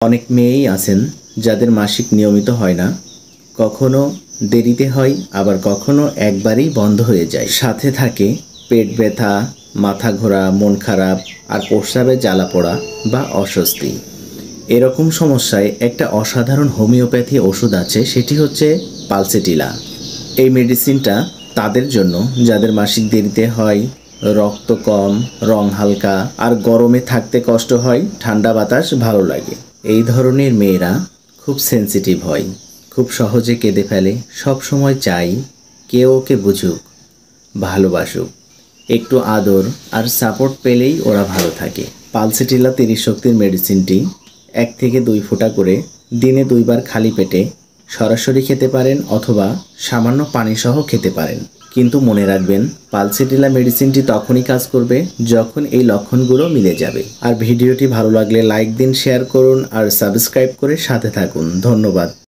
অনেক মেয়েই আছেন যাদের মাসিক নিয়মিত হয় না, কখনো দেরিতে হয়, আবার কখনো একবারেই বন্ধ হয়ে যায়। সাথে থাকে পেট ব্যথা, মাথা ঘোরা, মন খারাপ আর প্রস্রাবে জ্বালা পোড়া বা অস্বস্তি। এরকম সমস্যায় একটা অসাধারণ হোমিওপ্যাথি ওষুধ আছে, সেটি হচ্ছে পালসেটিলা। এই মেডিসিনটা তাদের জন্য যাদের মাসিক দেরিতে হয়, রক্ত কম, রং হালকা আর গরমে থাকতে কষ্ট হয়, ঠান্ডা বাতাস ভালো লাগে। এই ধরনের মেয়েরা খুব সেনসিটিভ হয়, খুব সহজে কেঁদে ফেলে, সব সময় চাই কেউ ওকে বুঝুক, ভালোবাসুক। একটু আদর আর সাপোর্ট পেলেই ওরা ভালো থাকে। পালসেটিলা 30 শক্তির মেডিসিনটি 1 থেকে 2 ফোঁটা করে দিনে 2 বার খালি পেটে সরাসরি খেতে পারেন অথবা সামান্য পানি সহ খেতে পারেন। কিন্তু মনে রাখবেন, পালসেটিলা মেডিসিনটি তখনই কাজ করবে যখন এই লক্ষণগুলো মিলে যাবে। আর ভিডিওটি ভালো লাগলে লাইক দিন, শেয়ার করুন আর সাবস্ক্রাইব করে সাথে থাকুন। ধন্যবাদ।